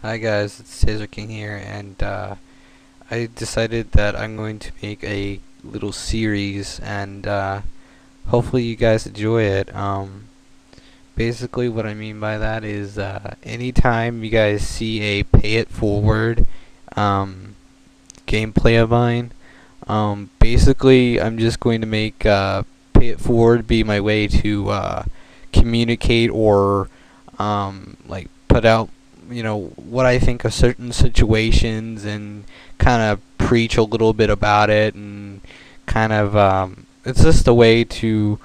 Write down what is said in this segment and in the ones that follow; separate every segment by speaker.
Speaker 1: Hi guys, it's Taserking here, and I decided that I'm going to make a little series, and hopefully you guys enjoy it. Basically what I mean by that is anytime you guys see a Pay It Forward um, gameplay of mine, basically I'm just going to make Pay It Forward be my way to communicate or like put out what I think of certain situations and kind of preach a little bit about it and kind of it's just a way to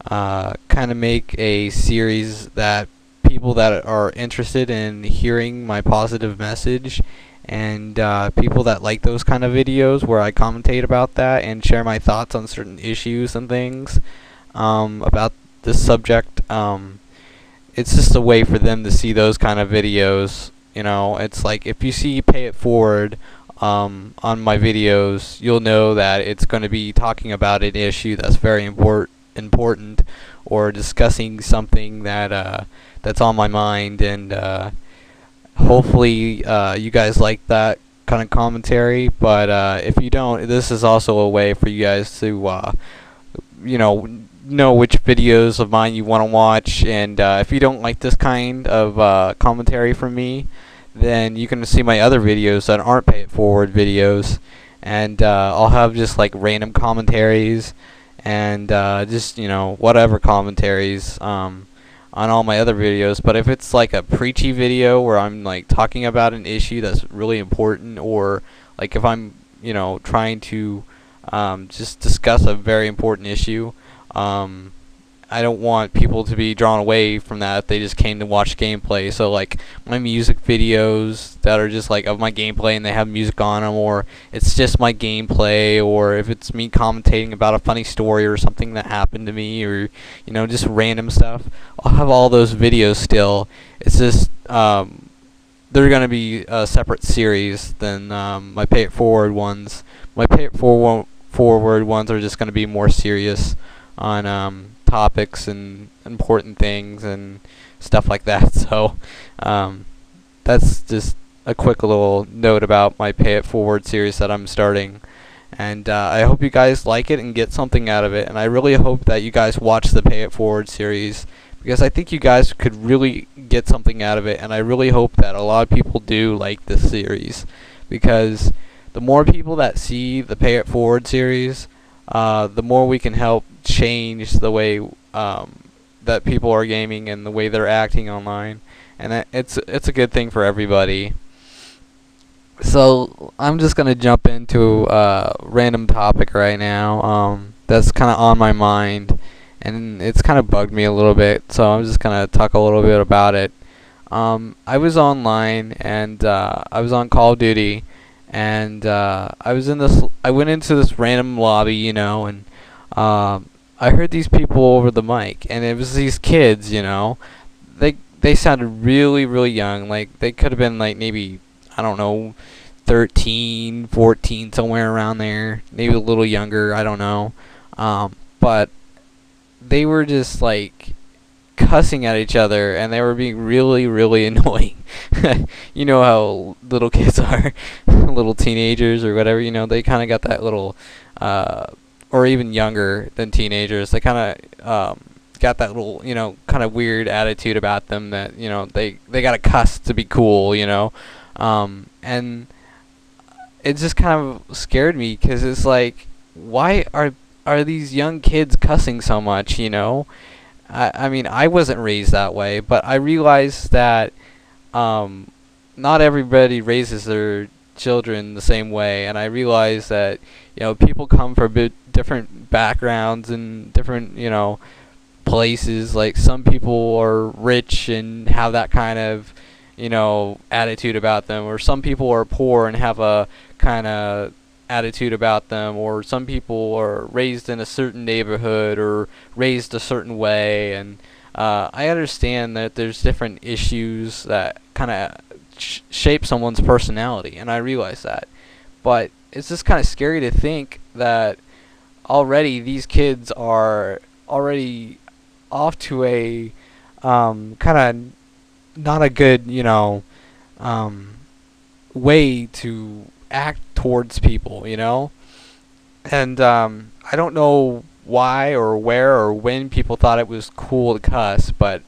Speaker 1: kind of make a series that people that are interested in hearing my positive message and people that like those kind of videos where I commentate about that and share my thoughts on certain issues and things about this subject. It's just a way for them to see those kind of videos. It's like if you see Pay It Forward on my videos, you'll know that it's going to be talking about an issue that's very important, or discussing something that's on my mind, and hopefully you guys like that kind of commentary. But if you don't, this is also a way for you guys to you know know which videos of mine you want to watch, and if you don't like this kind of commentary from me, then you can see my other videos that aren't Pay It Forward videos, and I'll have just like random commentaries and just whatever commentaries on all my other videos. But if it's like a preachy video where I'm like talking about an issue that's really important, or like if I'm trying to just discuss a very important issue, um, I don't want people to be drawn away from that if they just came to watch gameplay. So like my music videos that are just like of my gameplay and they have music on them, or it's just my gameplay, or if it's me commentating about a funny story or something that happened to me, or just random stuff, I'll have all those videos still. It's just they're gonna be a separate series than my Pay It Forward ones. My Pay It Forward ones are just gonna be more serious on topics and important things and stuff like that. So that's just a quick little note about my Pay It Forward series that I'm starting. And I hope you guys like it and get something out of it. And I really hope that you guys watch the Pay It Forward series, because I think you guys could really get something out of it. And I really hope that a lot of people do like this series, because the more people that see the Pay It Forward series, the more we can help change the way that people are gaming and the way they're acting online, and it's a good thing for everybody. So I'm just gonna jump into a random topic right now that's kind of on my mind, and it's kind of bugged me a little bit. So I'm just gonna talk a little bit about it. I was online, and I was on Call of Duty, and I went into this random lobby, and I heard these people over the mic, and it was these kids. They sounded really really young. Like they could have been like maybe, I don't know, 13, 14, somewhere around there, maybe a little younger, I don't know. But they were just like cussing at each other, and they were being really really annoying. You know how little kids are, little teenagers or whatever. They kind of got that little or even younger than teenagers, they kind of got that little kind of weird attitude about them, that they got to cuss to be cool. And it just kind of scared me, because it's like, why are these young kids cussing so much? I mean, I wasn't raised that way, but I realized that not everybody raises their children the same way, and I realized that people come from different backgrounds and different places. Like some people are rich and have that kind of attitude about them, or some people are poor and have a kind of attitude about them, or some people are raised in a certain neighborhood or raised a certain way. And I understand that there's different issues that kind of shape someone's personality, and I realize that. But it's just kind of scary to think that already these kids are already off to a kind of not a good um, way to act towards people, you know? And I don't know why or where or when people thought it was cool to cuss, but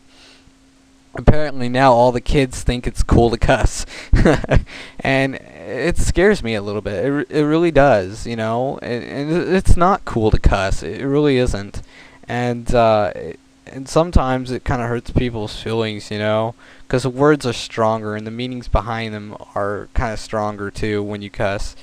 Speaker 1: apparently now all the kids think it's cool to cuss. And it scares me a little bit. It really does, you know? And it's not cool to cuss. It really isn't. And and sometimes it kind of hurts people's feelings, you know? Because the words are stronger and the meanings behind them are kind of stronger too when you cuss.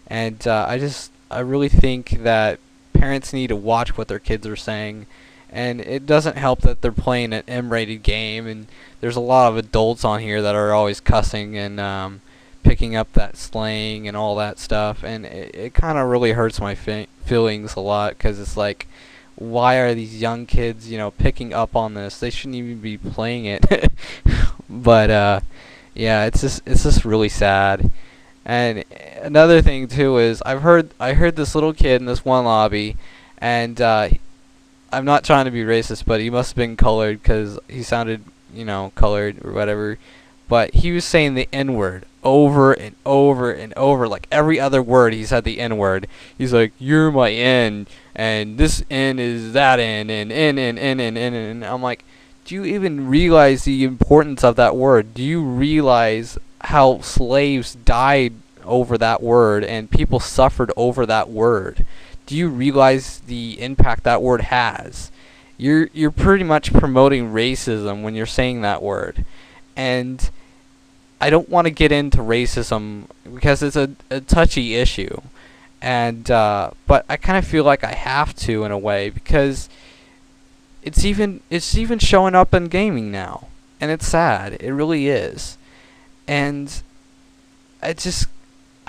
Speaker 1: And I really think that parents need to watch what their kids are saying. And it doesn't help that they're playing an M-rated game, and there's a lot of adults on here that are always cussing and picking up that slang and all that stuff. And it kind of really hurts my feelings a lot, because it's like, why are these young kids, you know, picking up on this? They shouldn't even be playing it. But yeah, it's just really sad. And another thing too is I heard this little kid in this one lobby, and I'm not trying to be racist, but he must have been colored because he sounded, you know, colored or whatever. But he was saying the N-word over and over and over, like every other word he said the N-word. He's like, "You're my N, and this N is that N, and N, and N, and N, and." I'm like, do you even realize the importance of that word? Do you realize how slaves died over that word and people suffered over that word? Do you realize the impact that word has? You're pretty much promoting racism when you're saying that word. And I don't want to get into racism because it's a touchy issue. And but I kind of feel like I have to in a way, because it's even showing up in gaming now. And it's sad. It really is. And I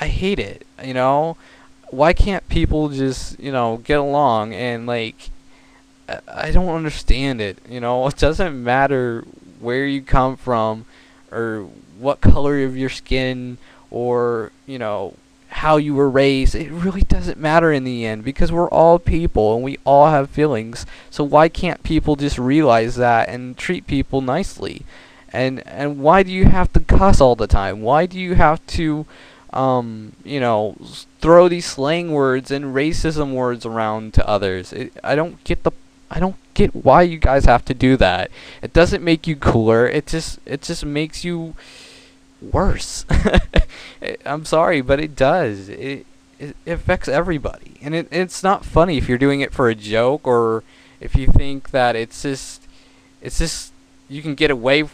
Speaker 1: hate it, you know? Why can't people just, you know, get along? And like, I don't understand it, you know? It doesn't matter where you come from or what color of your skin or, you know, how you were raised. It really doesn't matter in the end, because we're all people and we all have feelings. So why can't people just realize that and treat people nicely? And why do you have to cuss all the time? Why do you have to you know, throw these slang words and racism words around to others? I don't get why you guys have to do that. It doesn't make you cooler. It just makes you worse. I'm sorry, but it does. It affects everybody, and it's not funny if you're doing it for a joke, or if you think that it's just you can get away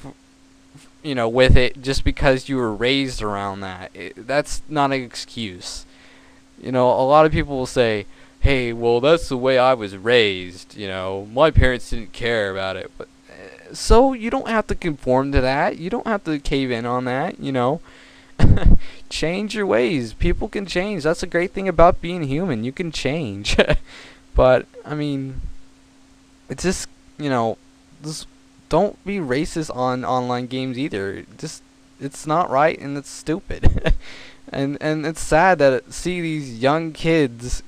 Speaker 1: you know, with it just because you were raised around that. That's not an excuse. You know, a lot of people will say, "Hey, well, that's the way I was raised. You know, my parents didn't care about it." But so you don't have to conform to that. You don't have to cave in on that. You know, change your ways. People can change. That's the great thing about being human. You can change. But I mean, it's just, you know, this. Don't be racist on online games either. Just, it's not right and it's stupid. and it's sad that see these young kids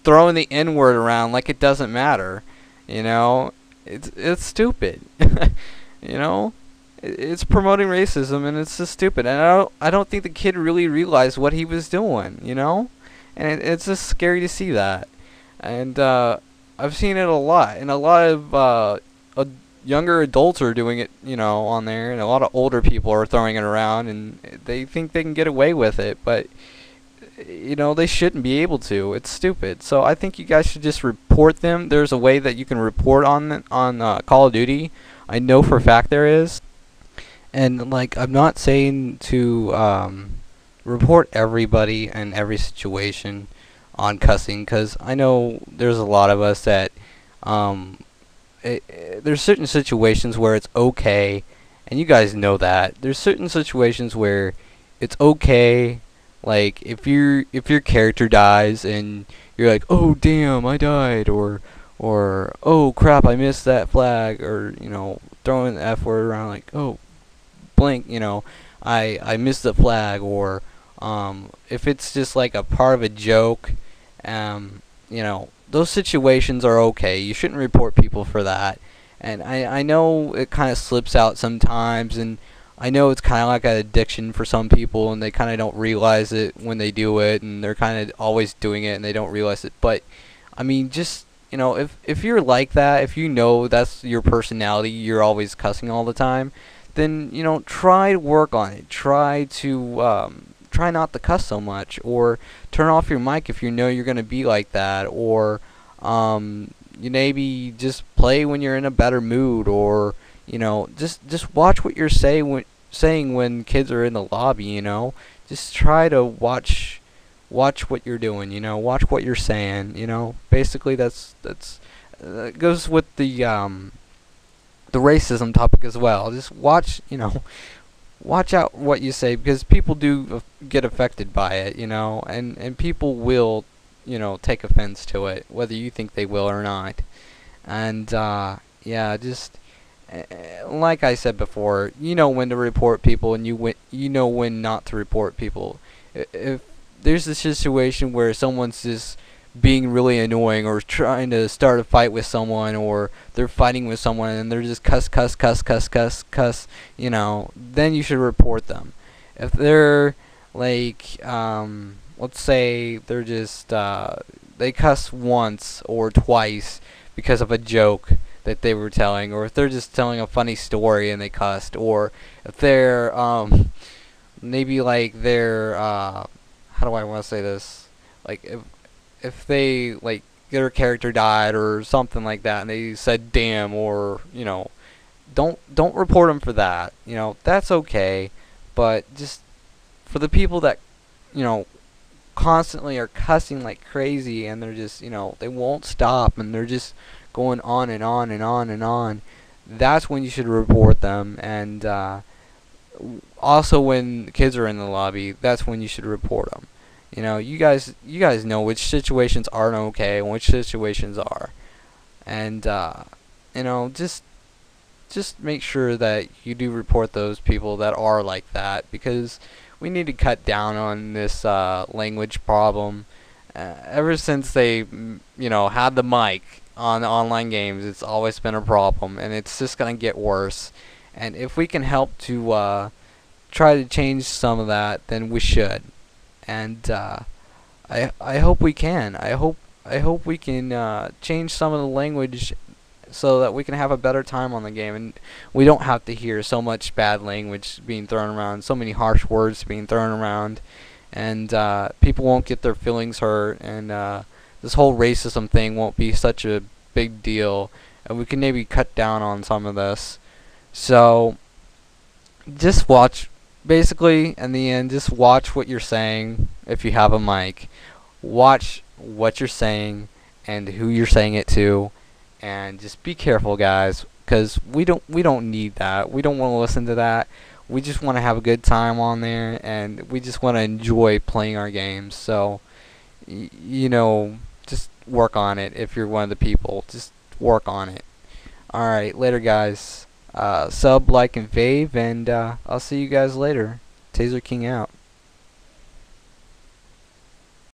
Speaker 1: throwing the N-word around like it doesn't matter. You know, it's stupid. You know, it's promoting racism and it's just stupid. And I don't think the kid really realized what he was doing. You know, and it's just scary to see that. And I've seen it a lot, and a lot of younger adults are doing it, you know, on there, and a lot of older people are throwing it around, and they think they can get away with it, but, you know, they shouldn't be able to. It's stupid. So I think you guys should just report them. There's a way that you can report on Call of Duty. I know for a fact there is. And, like, I'm not saying to report everybody and every situation on cussing, because I know there's a lot of us that there's certain situations where it's okay, and you guys know that. There's certain situations where it's okay, like if your character dies and you're like, "Oh damn, I died," or "Oh crap, I missed that flag," or, you know, throwing the F word around like, "Oh blank, you know, I missed the flag," or if it's just like a part of a joke, you know, those situations are okay. You shouldn't report people for that. And I know it kind of slips out sometimes, and I know it's kind of like an addiction for some people, and they kind of don't realize it when they do it, and they're kind of always doing it, and they don't realize it. But I mean, just if you're like that, if you know that's your personality, you're always cussing all the time, then try to work on it. Try not to cuss so much, or turn off your mic if you know you're gonna be like that, or you maybe just play when you're in a better mood, or just watch what you're saying when kids are in the lobby. Just try to watch what you're doing. Watch what you're saying. Basically that's goes with the racism topic as well. Just watch, watch out what you say, because people do get affected by it, and people will, take offense to it, whether you think they will or not. And yeah, just like I said before, you know when to report people, and you know when not to report people. If there's a situation where someone's just being really annoying, or trying to start a fight with someone, or they're fighting with someone and they're just cuss cuss cuss cuss cuss cuss, then you should report them. If they're like let's say they're just they cuss once or twice because of a joke that they were telling, or if they're just telling a funny story and they cussed, or if they're maybe like they're how do I want to say this, like if they like their character died or something like that, and they said damn, or don't report them for that. That's okay, but just for the people that you know constantly are cussing like crazy, and they're just they won't stop, and they're just going on and on and on and on, that's when you should report them. And also when kids are in the lobby, that's when you should report them. You guys know which situations aren't okay and which situations are. And just make sure that you do report those people that are like that, because we need to cut down on this language problem. Ever since they had the mic on online games, it's always been a problem, and it's just gonna get worse. And if we can help to try to change some of that, then we should. And I hope we can. I hope we can change some of the language so that we can have a better time on the game, and we don't have to hear so much bad language being thrown around, so many harsh words being thrown around, and people won't get their feelings hurt, and this whole racism thing won't be such a big deal, and we can maybe cut down on some of this. So just watch. Basically, in the end, just watch what you're saying. If you have a mic, watch what you're saying and who you're saying it to, and just be careful, guys, because we don't need that. We don't want to listen to that. We just want to have a good time on there, and we just want to enjoy playing our games. So, just work on it. If you're one of the people, just work on it. All right, later, guys. Sub, like, and fave, and I'll see you guys later. Taser King out.